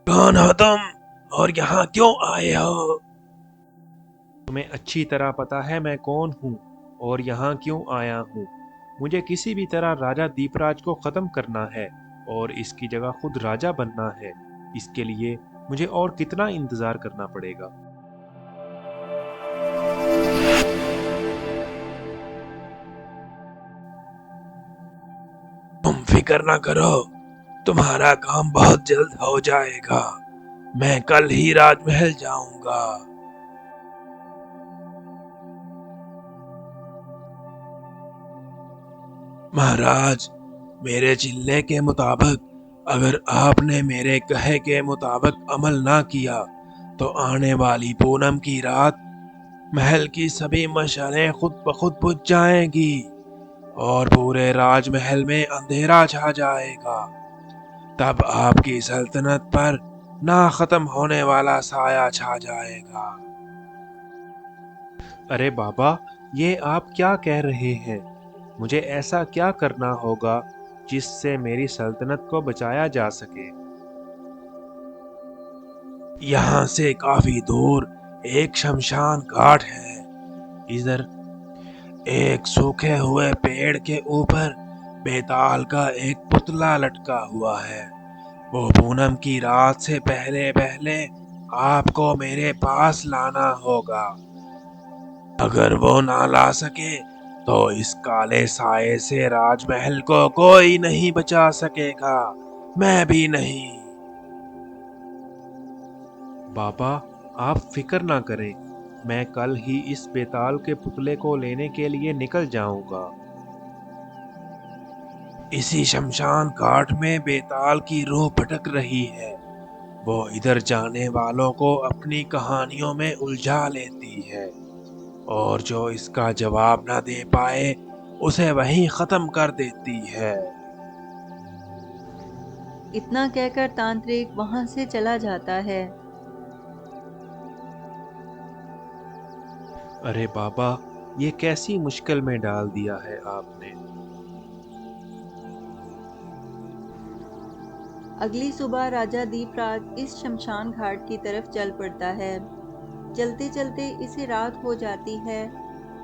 कौन हो तुम और यहाँ क्यों आए हो? तुम्हें अच्छी तरह पता है मैं कौन हूँ और यहाँ क्यों आया हूँ। मुझे किसी भी तरह राजा दीपराज को खत्म करना है और इसकी जगह खुद राजा बनना है। इसके लिए मुझे और कितना इंतजार करना पड़ेगा। तुम फिक्र ना करो, तुम्हारा काम बहुत जल्द हो जाएगा। मैं कल ही राजमहल जाऊंगा। महाराज, मेरे चिल्ले के मुताबिक अगर आपने मेरे कहे के मुताबिक अमल ना किया तो आने वाली पूनम की रात महल की सभी मशालें खुद ब खुद बुझ जाएंगी और पूरे राजमहल में अंधेरा छा जाएगा। तब आपकी सल्तनत पर ना खत्म होने वाला साया छा जाएगा। अरे बाबा, ये आप क्या कह रहे हैं? मुझे ऐसा क्या करना होगा जिससे मेरी सल्तनत को बचाया जा सके? यहाँ से काफी दूर एक शमशान घाट है। इधर एक सूखे हुए पेड़ के ऊपर बेताल का एक पुतला लटका हुआ है। वो पूनम की रात से पहले पहले आपको मेरे पास लाना होगा। अगर वो ना ला सके तो इस काले साए से राजमहल को कोई नहीं बचा सकेगा, मैं भी नहीं। बाबा, आप फिक्र ना करें। मैं कल ही इस बेताल के पुतले को लेने के लिए निकल जाऊंगा। इसी शमशान घाट में बेताल की रूह भटक रही है। वो इधर जाने वालों को अपनी कहानियों में उलझा लेती है और जो इसका जवाब ना दे पाए उसे वहीं खत्म कर देती है। इतना कहकर तांत्रिक वहां से चला जाता है। अरे बाबा, ये कैसी मुश्किल में डाल दिया है आपने। अगली सुबह राजा दीपराज इस शमशान घाट की तरफ चल पड़ता है। चलते चलते इसे रात हो जाती है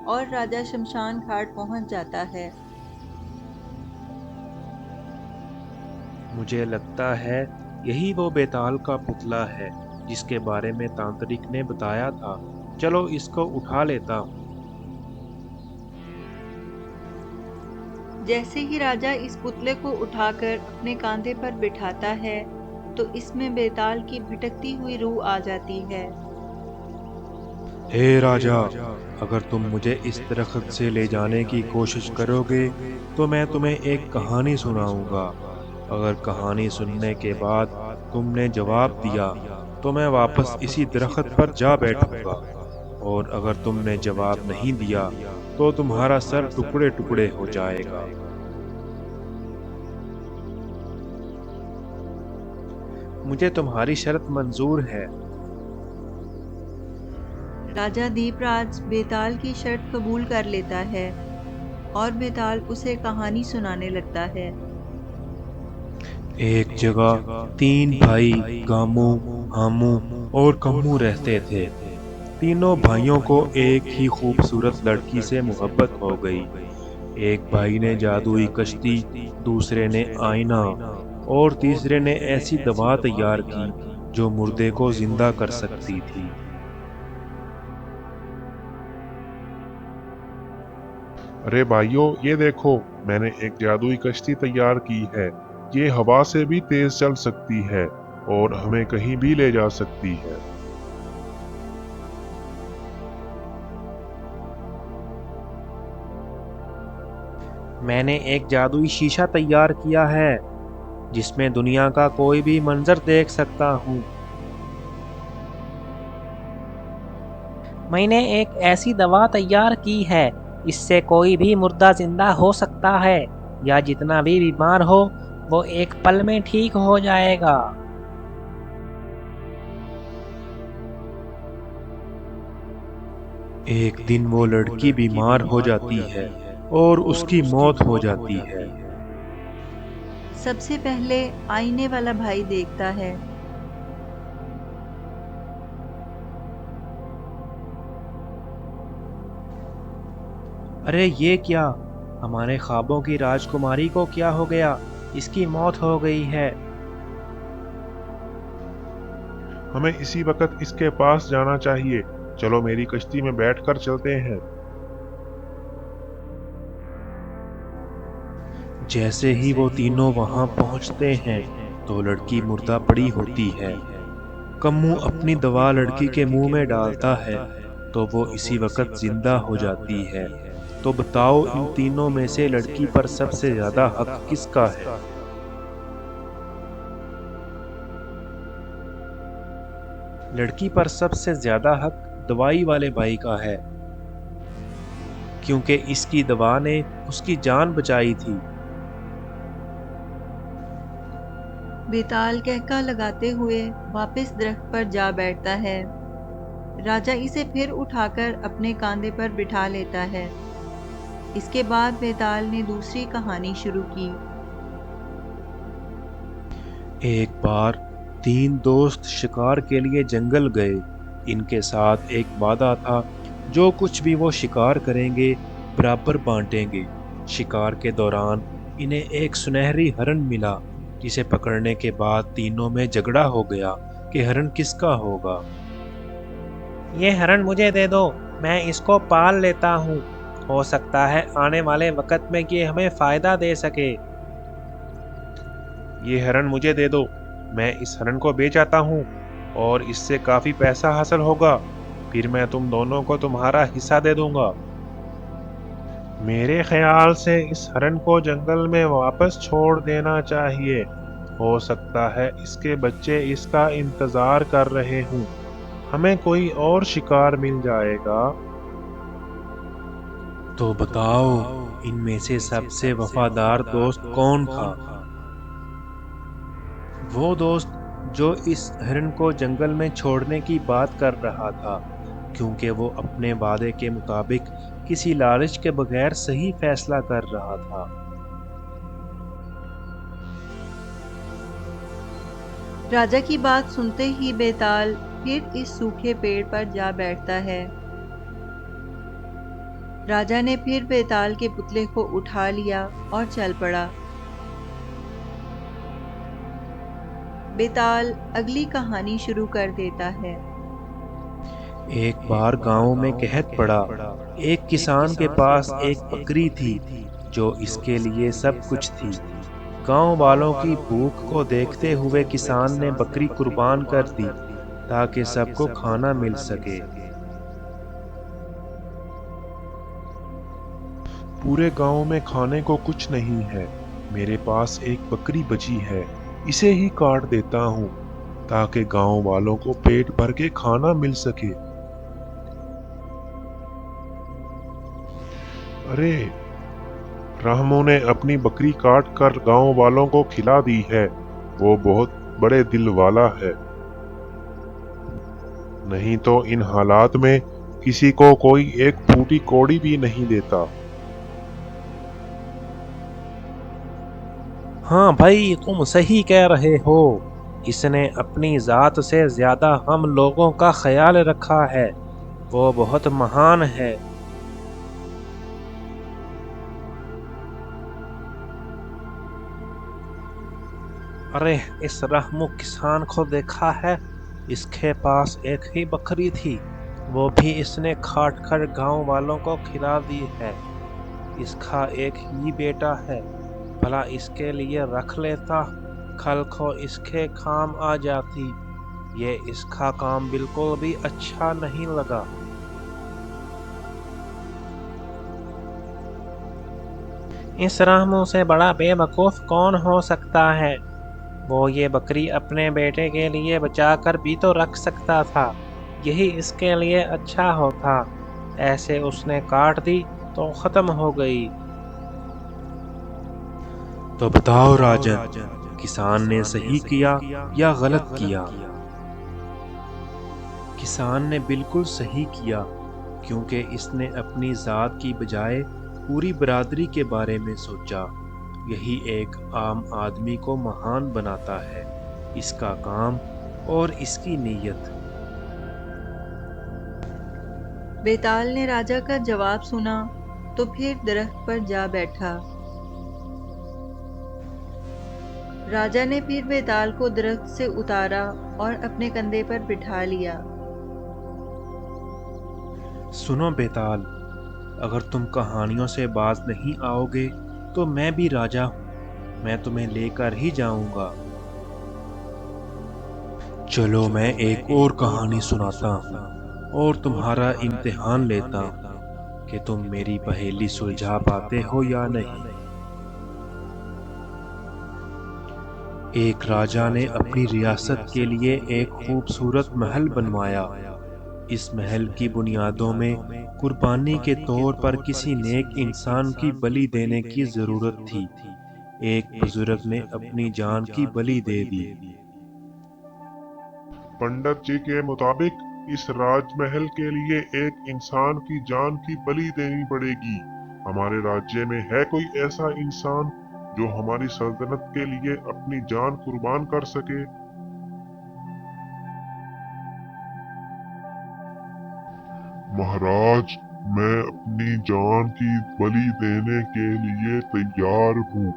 और राजा शमशान घाट पहुंच जाता है। मुझे लगता है यही वो बेताल का पुतला है जिसके बारे में तांत्रिक ने बताया था। चलो इसको उठा लेता हूँ। जैसे ही राजा इस पुतले को उठाकर अपने कांधे पर बिठाता है तो इसमें बेताल की भटकती हुई रूह आ जाती है। हे राजा, अगर तुम मुझे इस दरख्त से ले जाने की कोशिश करोगे तो मैं तुम्हें एक कहानी सुनाऊंगा। अगर कहानी सुनने के बाद तुमने जवाब दिया तो मैं वापस इसी दरख्त पर जा बैठूंगा, और अगर तुमने जवाब नहीं दिया तो तुम्हारा सर टुकड़े टुकड़े हो जाएगा। मुझे तुम्हारी शर्त मंजूर है। राजा दीपराज बेताल की शर्त कबूल कर लेता है और बेताल उसे कहानी सुनाने लगता है। एक जगह तीन भाई गामू, हामू और कम्मू रहते थे। तीनों भाइयों को एक ही खूबसूरत लड़की से मोहब्बत हो गई। एक भाई ने जादुई कश्ती, दूसरे ने आईना और तीसरे ने ऐसी दवा तैयार की जो मुर्दे को जिंदा कर सकती थी। अरे भाइयों, ये देखो, मैंने एक जादुई कश्ती तैयार की है। ये हवा से भी तेज चल सकती है और हमें कहीं भी ले जा सकती है। मैंने एक जादुई शीशा तैयार किया है जिसमें दुनिया का कोई भी मंजर देख सकता हूँ। मैंने एक ऐसी दवा तैयार की है, इससे कोई भी मुर्दा जिंदा हो सकता है या जितना भी बीमार हो वो एक पल में ठीक हो जाएगा। एक दिन वो लड़की बीमार हो जाती है और उसकी मौत हो जाती है। सबसे पहले आईने वाला भाई देखता है अरे ये क्या? हमारे ख्वाबों की राजकुमारी को क्या हो गया? इसकी मौत हो गई है। हमें इसी वक्त इसके पास जाना चाहिए। चलो मेरी कश्ती में बैठकर चलते हैं। जैसे ही वो तीनों वहां पहुंचते हैं तो लड़की मुर्दा पड़ी होती है। कम्मू अपनी दवा लड़की के मुंह में डालता है तो वो इसी वक्त जिंदा हो जाती है। तो बताओ, इन तीनों में से लड़की पर सबसे ज्यादा हक किसका है? लड़की पर सबसे ज्यादा हक दवाई वाले भाई का है, क्योंकि इसकी दवा ने उसकी जान बचाई थी। बेताल कहका लगाते हुए वापस दरख्त पर जा बैठता है। राजा इसे फिर उठाकर अपने कांधे पर बिठा लेता है। इसके बाद बेताल ने दूसरी कहानी शुरू की। एक बार 3 दोस्त शिकार के लिए जंगल गए। इनके साथ एक वादा था, जो कुछ भी वो शिकार करेंगे बराबर बांटेंगे। शिकार के दौरान इन्हें एक सुनहरी हरण मिला, जिसे पकड़ने के बाद तीनों में झगड़ा हो गया कि हरण किसका होगा। ये हरण मुझे दे दो, मैं इसको पाल लेता हूँ। हो सकता है आने वाले वक्त में ये हमें फायदा दे सके। ये हरण मुझे दे दो, मैं इस हरण को बेच आता हूँ और इससे काफी पैसा हासिल होगा। फिर मैं तुम दोनों को तुम्हारा हिस्सा दे दूंगा। मेरे ख्याल से इस हरण को जंगल में वापस छोड़ देना चाहिए। हो सकता है इसके बच्चे इसका इंतजार कर रहे हों। हमें कोई और शिकार मिल जाएगा। तो बताओ, इनमें से सबसे वफादार दोस्त कौन था? वो दोस्त जो इस हिरण को जंगल में छोड़ने की बात कर रहा था, क्योंकि वो अपने वादे के मुताबिक किसी लालच के बगैर सही फैसला कर रहा था। राजा की बात सुनते ही बेताल फिर इस सूखे पेड़ पर जा बैठता है। राजा ने फिर बेताल के पुतले को उठा लिया और चल पड़ा। बेताल अगली कहानी शुरू कर देता है। एक बार गांव में कहत पड़ा, एक किसान के पास एक बकरी थी जो इसके लिए सब कुछ थी। गांव वालों की भूख को देखते हुए किसान ने बकरी कुर्बान कर दी ताकि सबको खाना मिल सके। पूरे गांव में खाने को कुछ नहीं है। मेरे पास एक बकरी बची है, इसे ही काट देता हूँ ताकि गांव वालों को पेट भर के खाना मिल सके। अरे, रामू ने अपनी बकरी काट कर गांव वालों को खिला दी है। वो बहुत बड़े दिल वाला है। नहीं तो इन हालात में किसी को कोई एक फूटी कौड़ी भी नहीं देता। हाँ भाई, तुम सही कह रहे हो। इसने अपनी जात से ज्यादा हम लोगों का ख्याल रखा है। वो बहुत महान है। अरे, इस रहमू किसान को देखा है? इसके पास एक ही बकरी थी, वो भी इसने काट कर गांव वालों को खिला दी है। इसका एक ही बेटा है, भला इसके लिए रख लेता, कल को इसके काम आ जाती। ये इसका काम बिल्कुल भी अच्छा नहीं लगा। इस रहमू से बड़ा बेवकूफ कौन हो सकता है? वो ये बकरी अपने बेटे के लिए बचा कर भी तो रख सकता था। यही इसके लिए अच्छा होता। ऐसे उसने काट दी तो खत्म हो गई। तो बताओ राजन, किसान ने सही किया या गलत किया? किसान ने बिल्कुल सही किया, क्योंकि इसने अपनी जात की बजाय पूरी बरादरी के बारे में सोचा। यही एक आम आदमी को महान बनाता है, इसका काम और इसकी नीयत। बेताल ने राजा का जवाब सुना तो फिर दरख्त पर जा बैठा। राजा ने फिर बेताल को दरख्त से उतारा और अपने कंधे पर बिठा लिया। सुनो बेताल, अगर तुम कहानियों से बाज नहीं आओगे तो मैं भी राजा हूँ, मैं तुम्हें लेकर ही जाऊंगा। चलो मैं एक और कहानी सुनाता हूँ और तुम्हारा इम्तिहान लेता हूँ कि तुम मेरी पहेली सुलझा पाते हो या नहीं। एक राजा ने अपनी रियासत के लिए एक खूबसूरत महल बनवाया। इस महल की बुनियादों में कुर्बानी के तौर पर किसी नेक इंसान की बलि देने की जरूरत थी। एक बुजुर्ग ने अपनी जान की बलि दे दी। पंडित जी के मुताबिक इस राजमहल के लिए एक इंसान की जान की बलि देनी पड़ेगी। हमारे राज्य में है कोई ऐसा इंसान जो हमारी सल्तनत के लिए अपनी जान कुर्बान कर सके? महाराज, मैं अपनी जान की बलि देने के लिए तैयार हूँ।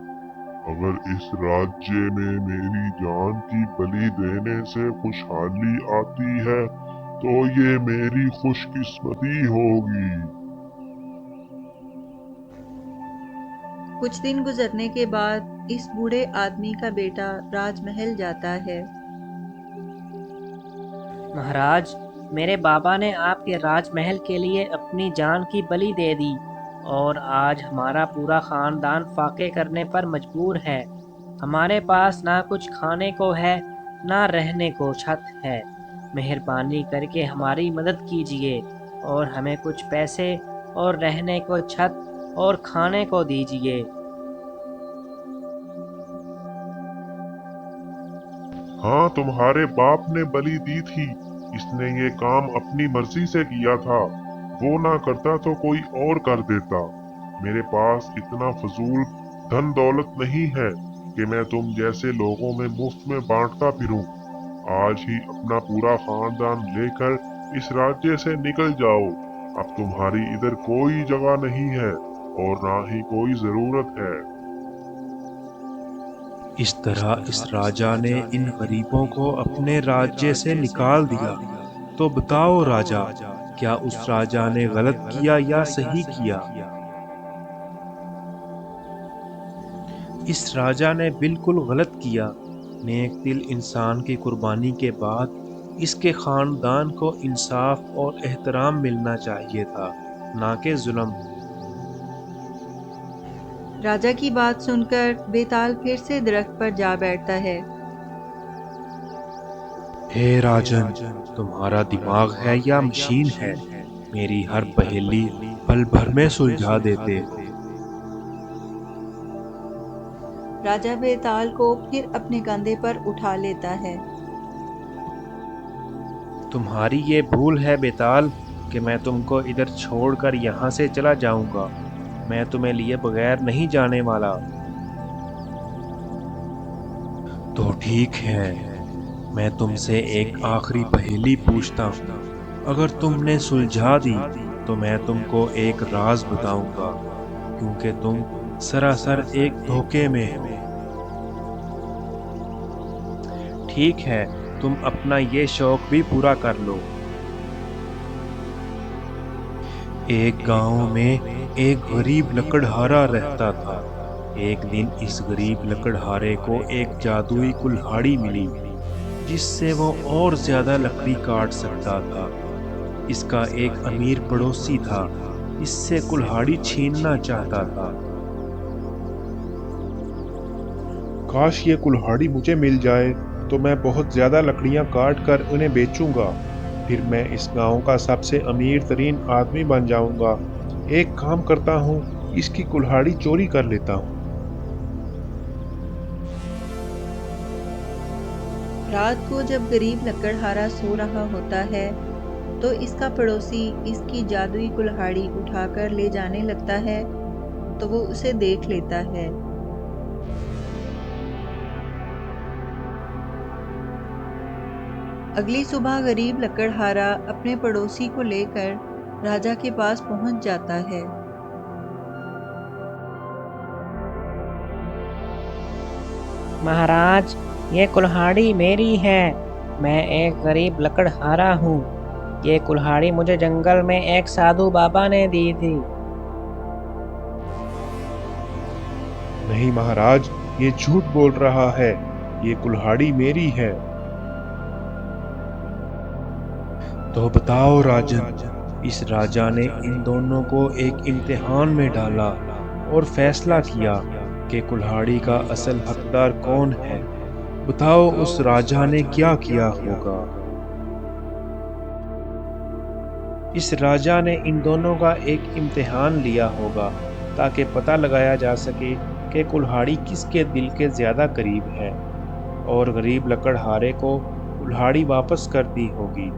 अगर इस राज्य में मेरी जान की बलि देने से खुशहाली आती है तो ये मेरी खुशकिस्मती होगी। कुछ दिन गुजरने के बाद इस बूढ़े आदमी का बेटा राजमहल जाता है। महाराज, मेरे बाबा ने आपके राजमहल के लिए अपनी जान की बलि दे दी और आज हमारा पूरा खानदान फाके करने पर मजबूर है। हमारे पास ना कुछ खाने को है, ना रहने को छत है। मेहरबानी करके हमारी मदद कीजिए और हमें कुछ पैसे और रहने को छत और खाने को दीजिए। हाँ, तुम्हारे बाप ने बलि दी थी। इसने ये काम अपनी मर्जी से किया था। वो ना करता तो कोई और कर देता। मेरे पास इतना फजूल धन दौलत नहीं है कि मैं तुम जैसे लोगों में मुफ्त में बांटता फिरूं। आज ही अपना पूरा खानदान लेकर इस राज्य से निकल जाओ। अब तुम्हारी इधर कोई जगह नहीं है और ना ही कोई जरूरत है। इस तरह इस राजा ने इन गरीबों को अपने राज्य से निकाल दिया। तो बताओ राजा, क्या उस राजा ने गलत किया या सही किया? इस राजा ने बिल्कुल गलत किया। नेक दिल इंसान की कुर्बानी के बाद इसके खानदान को इंसाफ और एहतराम मिलना चाहिए था, ना कि जुल्म। राजा की बात सुनकर बेताल फिर से दरख्त पर जा बैठता है। हे राजन, तुम्हारा दिमाग है या मशीन है? मेरी हर पहेली पल भर में सुलझा देते हो। राजा बेताल को फिर अपने कंधे पर उठा लेता है। तुम्हारी ये भूल है बेताल कि मैं तुमको इधर छोड़कर यहाँ से चला जाऊंगा। मैं तुम्हें लिए बगैर नहीं जाने वाला। तो ठीक है, मैं तुमसे एक आखिरी पहेली पूछता हूँ। अगर तुमने सुलझा दी तो मैं तुमको एक राज बताऊंगा, क्योंकि तुम सरासर एक धोखे में हो। ठीक है, तुम अपना ये शौक भी पूरा कर लो। एक गांव में एक गरीब लकड़हारा रहता था। एक दिन इस गरीब लकड़हारे को एक जादुई कुल्हाड़ी मिली, जिससे वो और ज्यादा लकड़ी काट सकता था। इसका एक अमीर पड़ोसी था, इससे कुल्हाड़ी छीनना चाहता था। काश ये कुल्हाड़ी मुझे मिल जाए तो मैं बहुत ज्यादा लकड़ियां काट कर उन्हें बेचूंगा। फिर मैं इस गांव का सबसे अमीर तरीन आदमी बन जाऊंगा। एक काम करता हूँ, इसकी कुल्हाड़ी चोरी कर लेता हूँ। रात को जब गरीब लकड़हारा सो रहा होता है तो इसका पड़ोसी इसकी जादुई कुल्हाड़ी उठाकर ले जाने लगता है, तो वो उसे देख लेता है। अगली सुबह गरीब लकड़हारा अपने पड़ोसी को लेकर राजा के पास पहुंच जाता है। महाराज, ये कुल्हाड़ी मेरी है। मैं एक गरीब लकड़हारा हूँ। ये कुल्हाड़ी मुझे जंगल में एक साधु बाबा ने दी थी। नहीं महाराज, ये झूठ बोल रहा है। ये कुल्हाड़ी मेरी है। तो बताओ राजन, इस राजा ने इन दोनों को एक इम्तिहान में डाला और फैसला किया कि कुल्हाड़ी का असल हकदार कौन है। बताओ उस राजा ने क्या किया होगा। इस राजा ने इन दोनों का एक इम्तिहान लिया होगा ताकि पता लगाया जा सके कि कुल्हाड़ी किसके दिल के ज्यादा करीब है, और गरीब लकड़हारे को कुल्हाड़ी वापस कर दी होगी।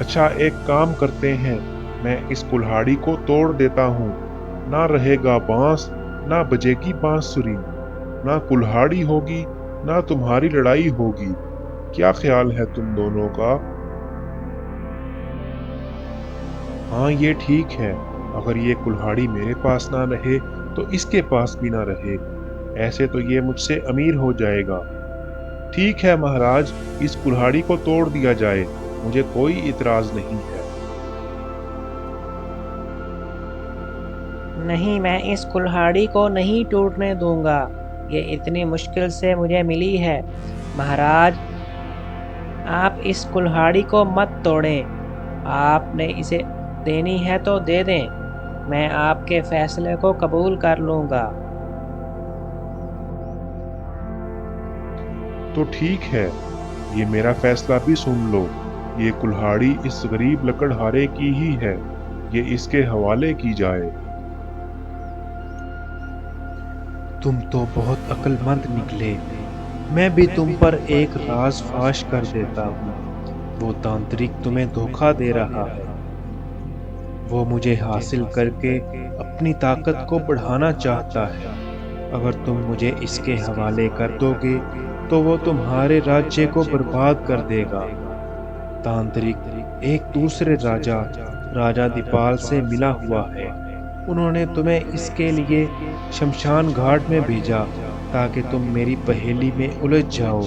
अच्छा, एक काम करते हैं, मैं इस कुल्हाड़ी को तोड़ देता हूँ। ना रहेगा बांस, ना बजेगी बांसुरी, ना कुल्हाड़ी होगी, ना तुम्हारी लड़ाई होगी। क्या ख्याल है तुम दोनों का? हाँ, ये ठीक है। अगर ये कुल्हाड़ी मेरे पास ना रहे तो इसके पास भी ना रहे। ऐसे तो ये मुझसे अमीर हो जाएगा। ठीक है महाराज, इस कुल्हाड़ी को तोड़ दिया जाए, मुझे कोई इतराज नहीं है। नहीं, मैं इस कुल्हाड़ी को नहीं टूटने दूंगा। ये इतनी मुश्किल से मुझे मिली है। महाराज, आप इस कुल्हाड़ी को मत तोड़ें। आपने इसे देनी है तो दे दें। मैं आपके फैसले को कबूल कर लूंगा। तो ठीक है, ये मेरा फैसला भी सुन लो। ये कुल्हाड़ी इस गरीब लकड़हारे की ही है। ये इसके हवाले की जाए। तुम तो बहुत अक्लमंद निकले। मैं भी तुम पर एक राज फाश कर देता हूँ। वो तांत्रिक तुम्हें धोखा दे रहा है। वो मुझे हासिल करके अपनी ताकत को बढ़ाना चाहता है। अगर तुम मुझे इसके हवाले कर दोगे तो वो तुम्हारे राज्य को बर्बाद कर देगा। तांत्रिक एक दूसरे राजा दीपाल से मिला हुआ है। उन्होंने तुम्हें इसके लिए शमशान घाट में भेजा ताकि तुम मेरी पहेली में उलझ जाओ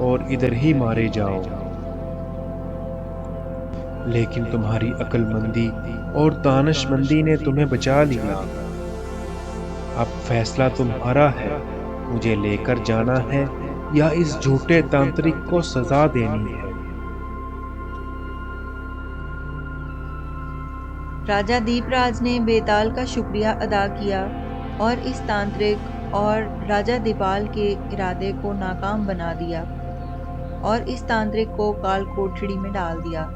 और इधर ही मारे जाओ। लेकिन तुम्हारी अक्लमंदी और दानिशमंदी ने तुम्हें बचा लिया। अब फैसला तुम्हारा है। मुझे लेकर जाना है या इस झूठे तांत्रिक को सजा देनी है। राजा दीपराज ने बेताल का शुक्रिया अदा किया और इस तांत्रिक और राजा दीपाल के इरादे को नाकाम बना दिया और इस तांत्रिक को काल कोठड़ी में डाल दिया।